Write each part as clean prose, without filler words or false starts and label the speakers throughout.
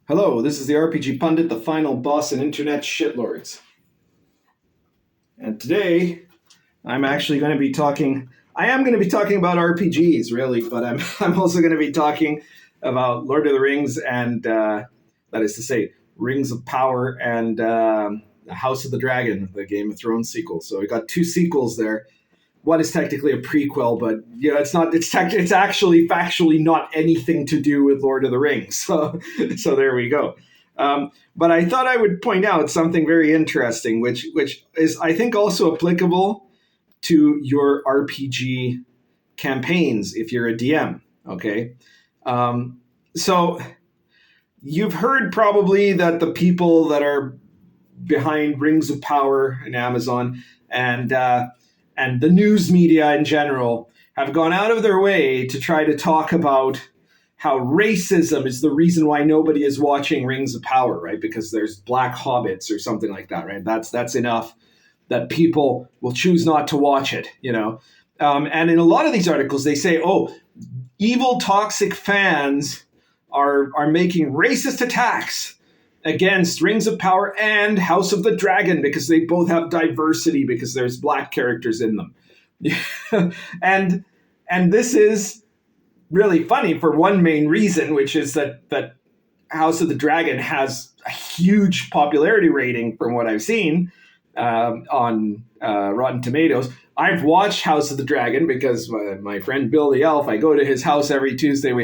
Speaker 1: Hello, this is the RPG Pundit, the final boss in Internet Shitlords. And today, I'm actually going to be talking... I am going to be talking about RPGs, really, but I'm also going to be talking about Lord of the Rings and, that is to say, Rings of Power and House of the Dragon, the Game of Thrones sequel. So we got two sequels there. One is technically a prequel, but it's not. It's actually factually not anything to do with Lord of the Rings. So there we go. But I thought I would point out something very interesting, which is I think also applicable to your RPG campaigns if you're a DM. Okay, so you've heard probably that the people that are behind Rings of Power and Amazon and the news media in general have gone out of their way to try to talk about how racism is the reason why nobody is watching Rings of Power, right? Because there's black hobbits or something like that, right? That's enough that people will choose not to watch it, And in a lot of these articles, they say, oh, evil, toxic fans are making racist attacks against Rings of Power and House of the Dragon because they both have diversity because there's black characters in them. and this is really funny for one main reason, which is that House of the Dragon has a huge popularity rating from what I've seen on Rotten Tomatoes. I've watched House of the Dragon because my friend Bill the Elf, I go to his house every Tuesday.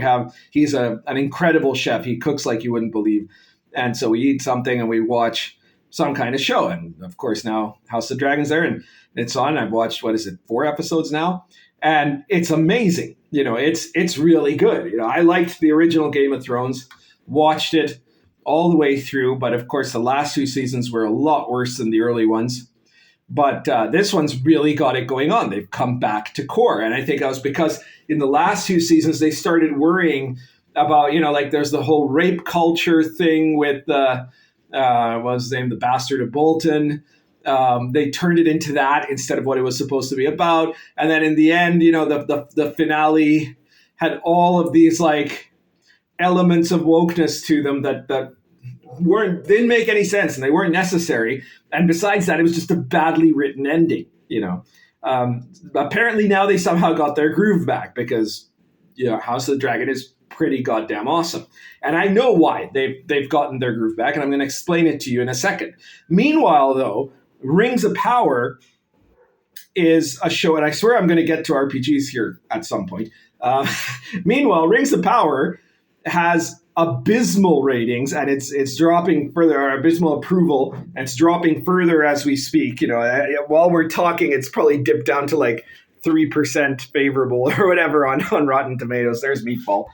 Speaker 1: He's an incredible chef. He cooks like you wouldn't believe. And so we eat something and we watch some kind of show. And of course, now House of Dragons there and it's on. I've watched, 4 episodes now? And it's amazing. It's really good. I liked the original Game of Thrones, watched it all the way through. But of course, the last 2 seasons were a lot worse than the early ones. But this one's really got it going on. They've come back to core. And I think that was because in the last 2 seasons, they started worrying about, there's the whole rape culture thing with what's his name, the Bastard of Bolton. They turned it into that instead of what it was supposed to be about. And then in the end, the finale had all of these elements of wokeness to them that didn't make any sense and they weren't necessary. And besides that, it was just a badly written ending. Apparently now they somehow got their groove back because House of the Dragon is pretty goddamn awesome. And I know why they've gotten their groove back, and I'm going to explain it to you in a second. Meanwhile, though, Rings of Power is a show, and I swear I'm going to get to RPGs here at some point. Meanwhile, Rings of Power has abysmal ratings, and it's dropping further, or abysmal approval, and it's dropping further as we speak. While we're talking, it's probably dipped down to 3% favorable or whatever on Rotten Tomatoes. There's Meatball.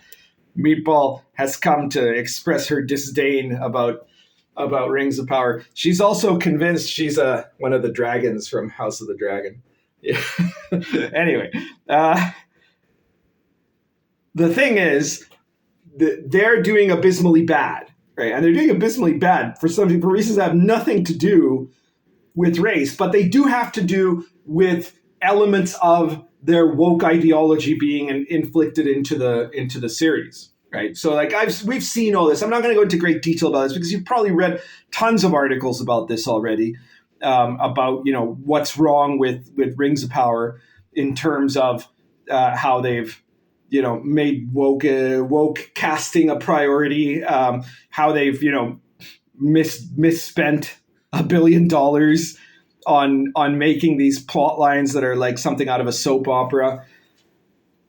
Speaker 1: Meatball has come to express her disdain about Rings of Power. She's also convinced she's one of the dragons from House of the Dragon. Yeah. Anyway, the thing is, they're doing abysmally bad, right? And they're doing abysmally bad for reasons that have nothing to do with race, but they do have to do with elements of their woke ideology being inflicted into the series, right? So we've seen all this. I'm not going to go into great detail about this because you've probably read tons of articles about this already, about what's wrong with Rings of Power in terms of how they've made woke casting a priority, how they've misspent $1 billion on making these plot lines that are something out of a soap opera.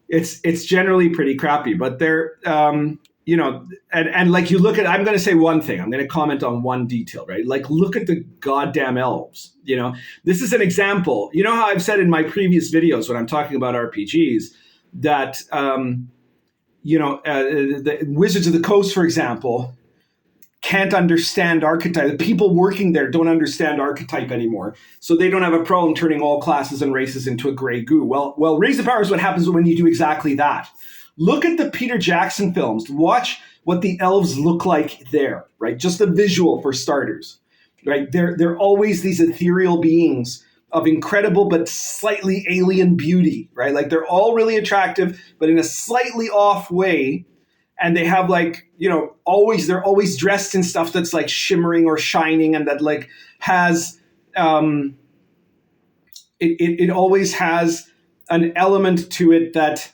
Speaker 1: It's generally pretty crappy, but they're and you look at, I'm going to say one thing, I'm going to comment on one detail, right? Look at the goddamn elves. This is an example. How I've said in my previous videos when I'm talking about RPGs that the Wizards of the Coast, for example, can't understand archetype. The people working there don't understand archetype anymore. So they don't have a problem turning all classes and races into a gray goo. Well, Rings of Power is what happens when you do exactly that. Look at the Peter Jackson films. Watch what the elves look like there, right? Just the visual for starters, right? They're always these ethereal beings of incredible but slightly alien beauty, right? They're all really attractive, but in a slightly off way. and they have like, they're always dressed in stuff that's like shimmering or shining, and that like has it always has an element to it that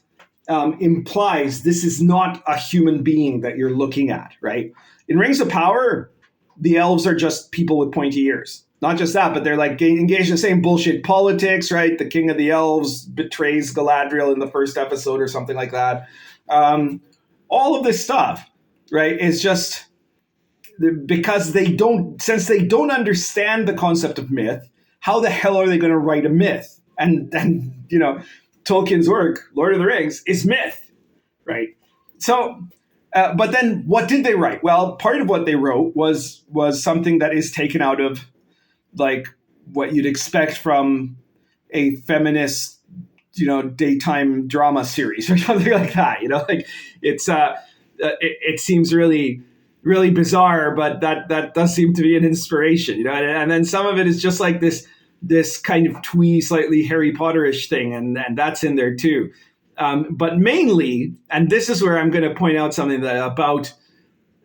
Speaker 1: implies this is not a human being that you're looking at, right? In Rings of Power, the elves are just people with pointy ears. Not just that, but they're like engaged in the same bullshit politics, right? The king of the elves betrays Galadriel in the first episode or something like that. All of this stuff, right, is just because since they don't understand the concept of myth, how the hell are they going to write a myth? And Tolkien's work, Lord of the Rings, is myth, right? So, but then what did they write? Well, part of what they wrote was something that is taken out of like what you'd expect from a feminist, daytime drama series or something like that. Like it seems really, really bizarre, but that does seem to be an inspiration, and then some of it is just like this kind of twee, slightly Harry Potterish thing, and that's in there too. But mainly, and this is where I'm going to point out something about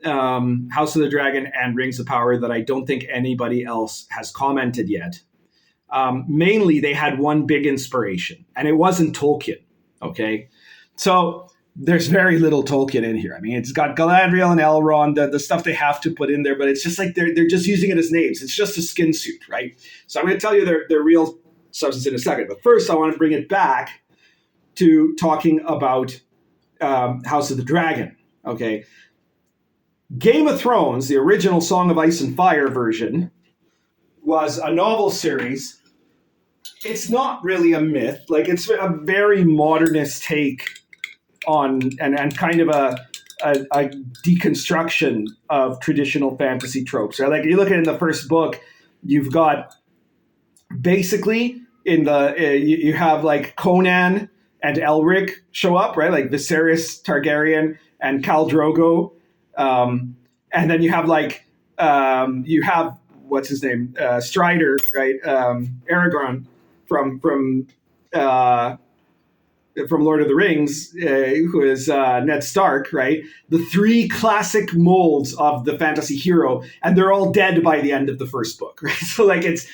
Speaker 1: House of the Dragon and Rings of Power that I don't think anybody else has commented yet. Mainly, they had one big inspiration, and it wasn't Tolkien. Okay, so there's very little Tolkien in here. I mean, it's got Galadriel and Elrond, the stuff they have to put in there, but it's just like they're just using it as names. It's just a skin suit, right? So I'm going to tell you their real substance in a second. But first, I want to bring it back to talking about House of the Dragon. Okay, Game of Thrones, the original Song of Ice and Fire version, was a novel series. It's not really a myth. Like, it's a very modernist take on and kind of a deconstruction of traditional fantasy tropes. Right? Like, you look at it in the first book, you've got basically you have like Conan and Elric show up, right? Like Viserys Targaryen and Khal Drogo, and then you have like what's his name, Strider, right? Aragorn from Lord of the Rings, who is Ned Stark, right? The three classic molds of the fantasy hero, and they're all dead by the end of the first book, right? So like it's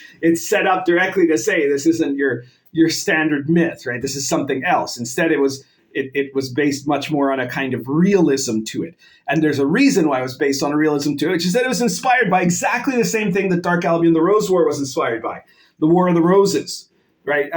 Speaker 1: set up directly to say this isn't your standard myth, right? This is something else. Instead, it was based much more on a kind of realism to it. And there's a reason why it was based on a realism to it, which is that it was inspired by exactly the same thing that Dark Albion the Rose War was inspired by, the War of the Roses. Right,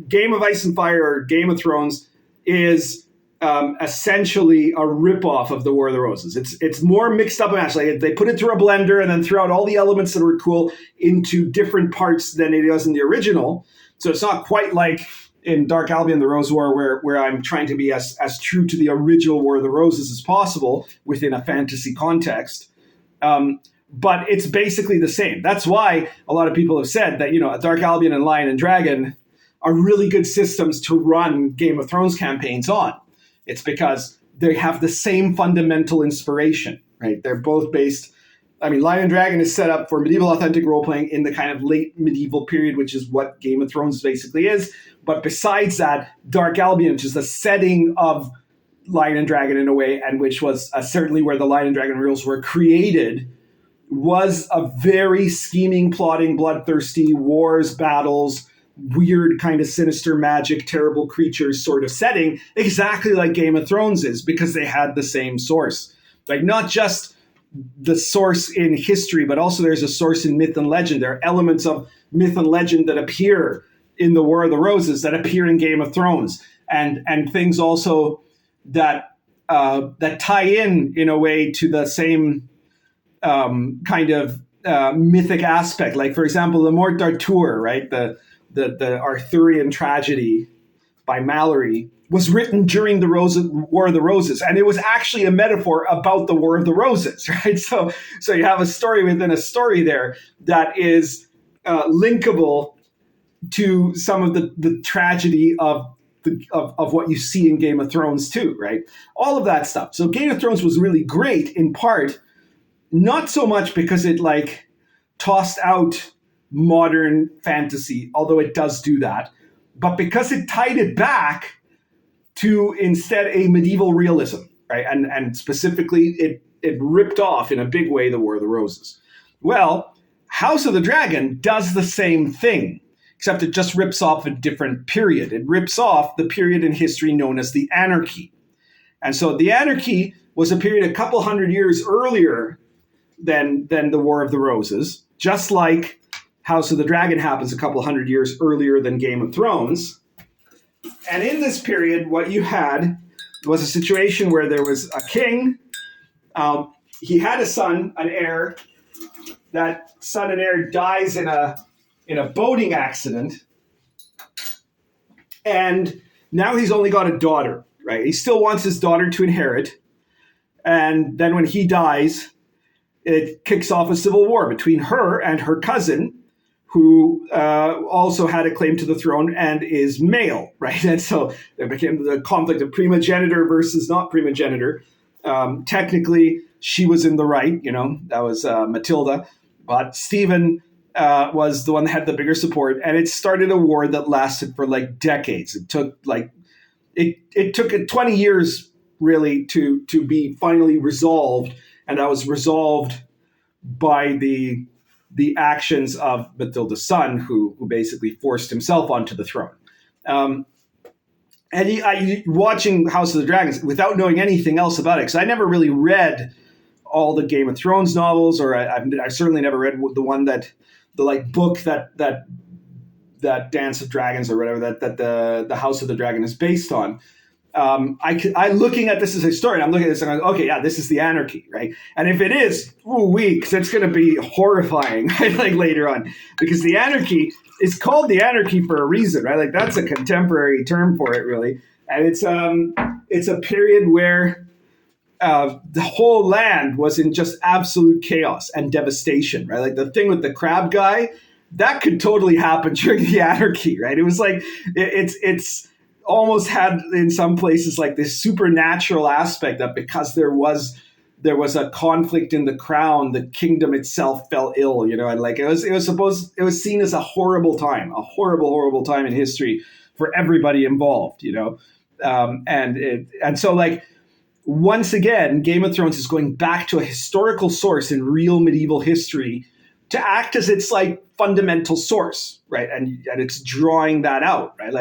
Speaker 1: Game of Ice and Fire or Game of Thrones is essentially a ripoff of the War of the Roses. It's more mixed up and matched. Like they put it through a blender and then threw out all the elements that were cool into different parts than it was in the original. So it's not quite like in Dark Albion the Rose War where I'm trying to be as true to the original War of the Roses as possible within a fantasy context. But it's basically the same. That's why a lot of people have said that, Dark Albion and Lion and Dragon are really good systems to run Game of Thrones campaigns on. It's because they have the same fundamental inspiration, right? They're both based. I mean, Lion and Dragon is set up for medieval authentic role-playing in the kind of late medieval period, which is what Game of Thrones basically is. But besides that, Dark Albion, which is the setting of Lion and Dragon in a way, and which was certainly where the Lion and Dragon rules were created, was a very scheming, plotting, bloodthirsty, wars, battles, weird kind of sinister magic, terrible creatures sort of setting, exactly like Game of Thrones is, because they had the same source. Like, not just the source in history, but also there's a source in myth and legend. There are elements of myth and legend that appear in the War of the Roses that appear in Game of Thrones, and things also that tie in a way to the same kind of mythic aspect. Like, for example, the Morte d'Arthur, right? The Arthurian tragedy by Mallory was written during the War of the Roses, and it was actually a metaphor about the War of the Roses, right? So you have a story within a story there that is linkable to some of the tragedy of what you see in Game of Thrones too, right? All of that stuff. So Game of Thrones was really great in part, not so much because it like tossed out modern fantasy, although it does do that, but because it tied it back to instead a medieval realism, right? And specifically, it ripped off in a big way the War of the Roses. Well, House of the Dragon does the same thing, except it just rips off a different period. It rips off the period in history known as the Anarchy. And so the Anarchy was a period a couple hundred years earlier than the War of the Roses, just like House of the Dragon happens a couple hundred years earlier than Game of Thrones. And in this period, what you had was a situation where there was a king. He had a son, an heir. That son and heir dies in a boating accident. And now he's only got a daughter, right? He still wants his daughter to inherit. And then when he dies, it kicks off a civil war between her and her cousin, who also had a claim to the throne and is male, right? And so there became the conflict of primogenitor versus not primogenitor. Technically, she was in the right, that was Matilda, but Stephen was the one that had the bigger support, and it started a war that lasted for decades. It took it took 20 years really to be finally resolved, and that was resolved by the actions of Matilda's son, who basically forced himself onto the throne. And watching House of the Dragons without knowing anything else about it, because I never really read all the Game of Thrones novels, or I certainly never read the book that Dance of Dragons or whatever that the House of the Dragon is based on. I looking at this as a historian, I'm looking at this and I'm like, okay, yeah, this is the Anarchy, right? And if it is, weeks, it's going to be horrifying, right? Later on, because the Anarchy is called the Anarchy for a reason, right? That's a contemporary term for it, really, and it's a period where the whole land was in just absolute chaos and devastation, right? The thing with the crab guy, that could totally happen during the Anarchy, right? It was it's almost had in some places this supernatural aspect that because there was a conflict in the crown, the kingdom itself fell ill, and it was seen as a horrible horrible time in history for everybody involved, and so once again, Game of Thrones is going back to a historical source in real medieval history to act as its fundamental source, right? And it's drawing that out, right?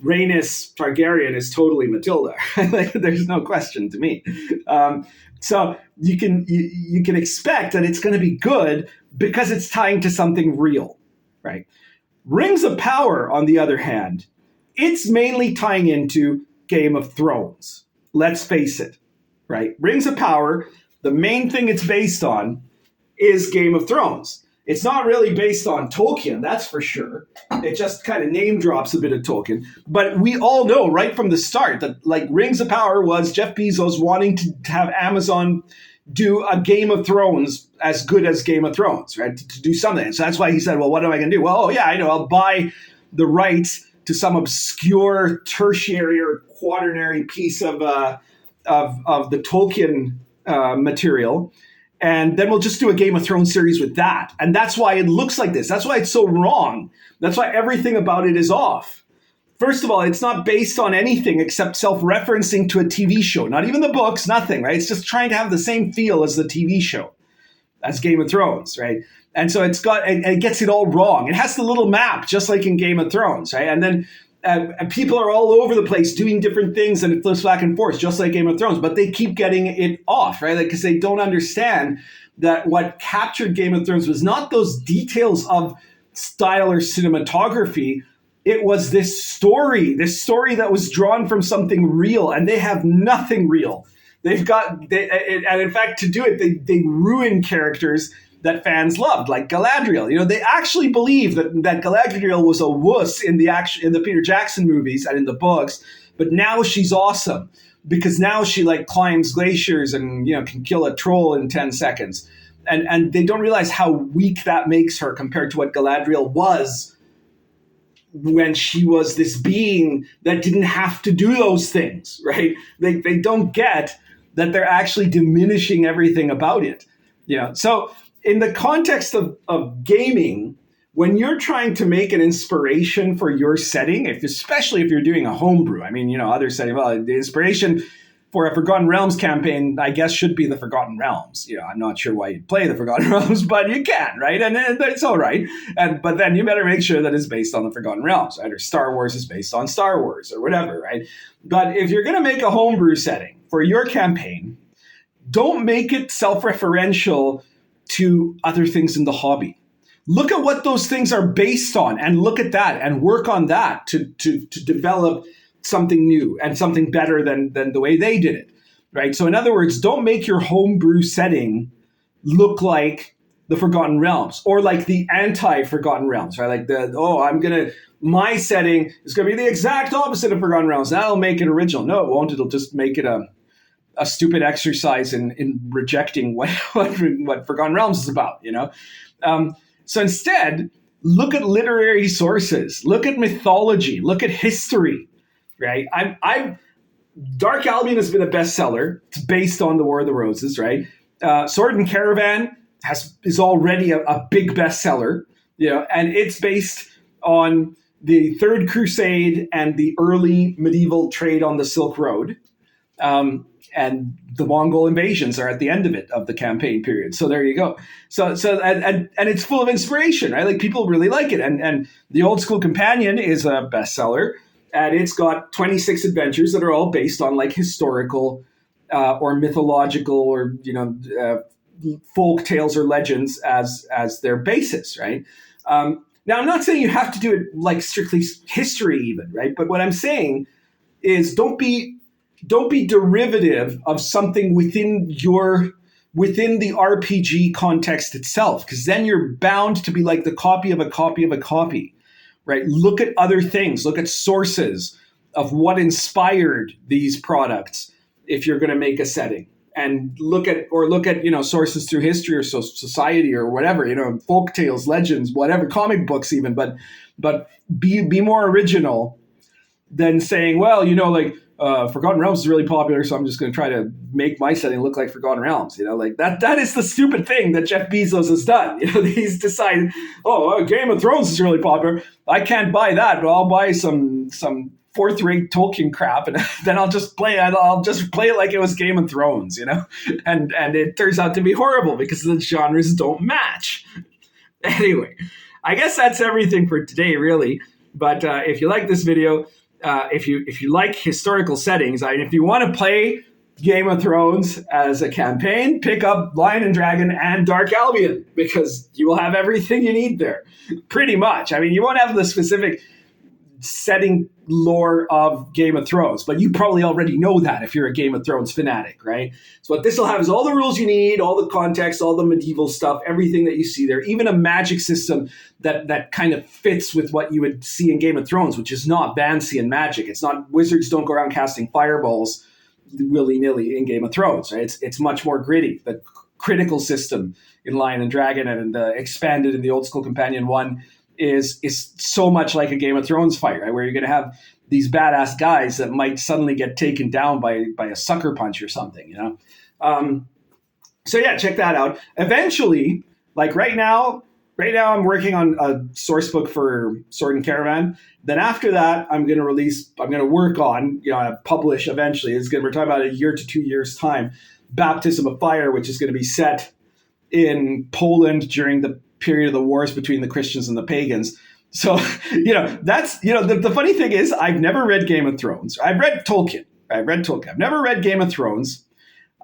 Speaker 1: Rhaenys Targaryen is totally Matilda. There's no question to me. So you can expect that it's going to be good because it's tying to something real, right? Rings of Power, on the other hand, it's mainly tying into Game of Thrones. Let's face it, right? Rings of Power, the main thing it's based on is Game of Thrones. It's not really based on Tolkien, that's for sure. It just kind of name drops a bit of Tolkien. But we all know right from the start that Rings of Power was Jeff Bezos wanting to have Amazon do a Game of Thrones as good as Game of Thrones, right? To do something. And so that's why he said, well, what am I going to do? Well, I know, I'll buy the rights to some obscure tertiary or quaternary piece of the Tolkien material. And then we'll just do a Game of Thrones series with that. And that's why it looks like this. That's why it's so wrong. That's why everything about it is off. First of all, it's not based on anything except self-referencing to a TV show. Not even the books, nothing, right? It's just trying to have the same feel as the TV show, as Game of Thrones, right? And so it gets it all wrong. It has the little map, just like in Game of Thrones, right? And then people are all over the place doing different things, and it flips back and forth, just like Game of Thrones. But they keep getting it off, right? Because they don't understand that what captured Game of Thrones was not those details of style or cinematography. It was this story that was drawn from something real, and they have nothing real. And in fact, to do it, they ruin characters that fans loved, like Galadriel. They actually believe that Galadriel was a wuss in the Peter Jackson movies and in the books, but now she's awesome because now she climbs glaciers and can kill a troll in 10 seconds. And they don't realize how weak that makes her compared to what Galadriel was when she was this being that didn't have to do those things, right? They don't get that they're actually diminishing everything about it. So in the context of gaming, when you're trying to make an inspiration for your setting, especially if you're doing a homebrew, other setting, well, the inspiration for a Forgotten Realms campaign, I guess should be the Forgotten Realms. I'm not sure why you'd play the Forgotten Realms, but you can, right? And it's all right. But then you better make sure that it's based on the Forgotten Realms, right? Or Star Wars is based on Star Wars or whatever, right? But if you're going to make a homebrew setting for your campaign, don't make it self-referential to other things in the hobby. Look at what those things are based on and look at that and work on that to develop something new and something better than the way they did it, right? So in other words, don't make your homebrew setting look like the Forgotten Realms or like the anti-Forgotten Realms, right? Like my setting is going to be the exact opposite of Forgotten Realms. That'll make it original. No, it won't. It'll just make it a stupid exercise in rejecting what Forgotten Realms is about, So instead, look at literary sources, look at mythology, look at history, right? Dark Albion has been a bestseller. It's based on the War of the Roses, right? Sword and Caravan is already a big bestseller, and it's based on the Third Crusade and the early medieval trade on the Silk Road. And the Mongol invasions are at the end of the campaign period. So there you go. So it's full of inspiration, right? Like people really like it. And the Old School Companion is a bestseller, and it's got 26 adventures that are all based on like historical or mythological or folk tales or legends as their basis, right? Now I'm not saying you have to do it like strictly history even, right? But what I'm saying is don't be derivative of something within the RPG context itself, because then you're bound to be like the copy of a copy of a copy, right? Look at other things, look at sources of what inspired these products if you're going to make a setting, and look at sources through history or society or whatever, folk tales, legends, whatever, comic books even, but be more original than saying, well, Forgotten Realms is really popular, so I'm just going to try to make my setting look like Forgotten Realms. Like that is the stupid thing that Jeff Bezos has done. He's decided, Game of Thrones is really popular. I can't buy that, but I'll buy some fourth-rate Tolkien crap, and then I'll just play it like it was Game of Thrones, and it turns out to be horrible because the genres don't match. Anyway, I guess that's everything for today, really. But if you like this video, if you like historical settings, if you want to play Game of Thrones as a campaign, pick up Lion and Dragon and Dark Albion, because you will have everything you need there, pretty much. You won't have the specific setting lore of Game of Thrones, but you probably already know that if you're a Game of Thrones fanatic, right? So what this will have is all the rules you need, all the context, all the medieval stuff, everything that you see there, even a magic system that kind of fits with what you would see in Game of Thrones, which is not fancy and magic. It's not, wizards don't go around casting fireballs willy-nilly in Game of Thrones, right? It's much more gritty. The critical system in Lion and Dragon and expanded in the Old School Companion 1 is so much like a Game of Thrones fight, right? Where you're going to have these badass guys that might suddenly get taken down by a sucker punch or something, So yeah, check that out. Eventually, like right now I'm working on a source book for Sword and Caravan. Then after that, I'm going to work on, publish eventually. We're talking about a year to 2 years time, Baptism of Fire, which is going to be set in Poland during the period of the wars between the Christians and the pagans. So, that's, the funny thing is I've never read Game of Thrones. I've read Tolkien. I've never read Game of Thrones.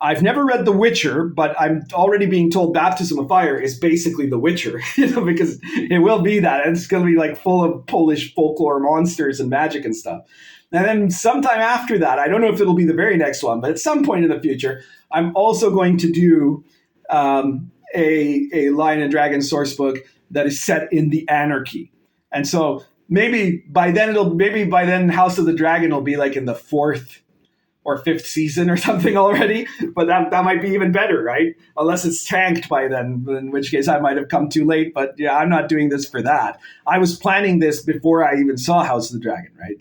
Speaker 1: I've never read The Witcher, but I'm already being told Baptism of Fire is basically The Witcher, because it will be that. And it's going to be like full of Polish folklore monsters and magic and stuff. And then sometime after that, I don't know if it'll be the very next one, but at some point in the future, I'm also going to do a Lion and Dragon source book that is set in the Anarchy. And so maybe by then House of the Dragon will be like in the 4th or 5th season or something already, but that might be even better, right? Unless it's tanked by then, in which case I might have come too late. But yeah, I'm not doing this for that. I was planning this before I even saw House of the Dragon, right?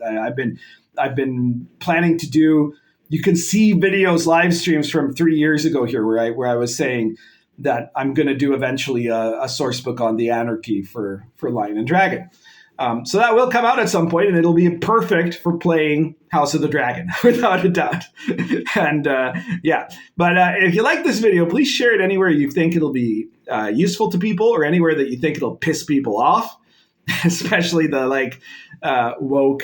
Speaker 1: I've been planning to do. You can see videos, live streams from 3 years ago here, where I was saying that I'm going to do eventually a source book on the Anarchy for Lion and Dragon. So that will come out at some point, and it'll be perfect for playing House of the Dragon, without a doubt. And yeah, but if you like this video, please share it anywhere you think it'll be useful to people, or anywhere that you think it'll piss people off, especially the woke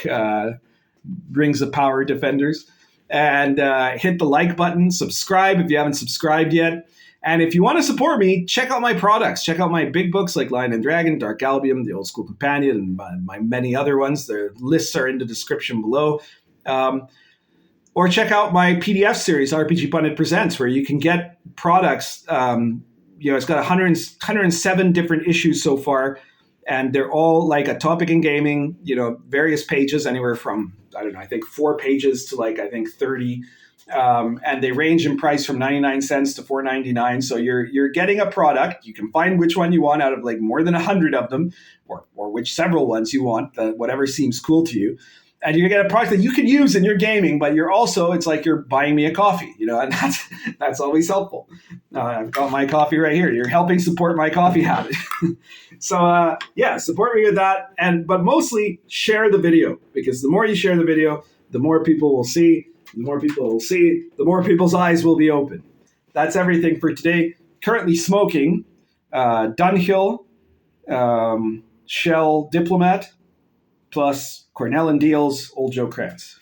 Speaker 1: Rings of Power defenders. And hit the like button, subscribe if you haven't subscribed yet. And if you want to support me, check out my products. Check out my big books like Lion and Dragon, Dark Albion, The Old School Companion, and my many other ones. Their lists are in the description below. Or check out my PDF series, RPG Pundit Presents, where you can get products. It's got 107 different issues so far, and they're all like a topic in gaming, various pages, anywhere from, I think 4 pages to 30. And they range in price from 99 cents to $4.99. So you're getting a product. You can find which one you want out of more than 100 of them, or which several ones you want, whatever seems cool to you. And you get a product that you can use in your gaming, but it's like you're buying me a coffee, and that's always helpful. I've got my coffee right here. You're helping support my coffee habit. So support me with that. But mostly share the video, because the more you share the video, the more people will see. The more people will see, the more people's eyes will be open. That's everything for today. Currently smoking Dunhill, Shell Diplomat, plus Cornell and Deal's Old Joe Krantz.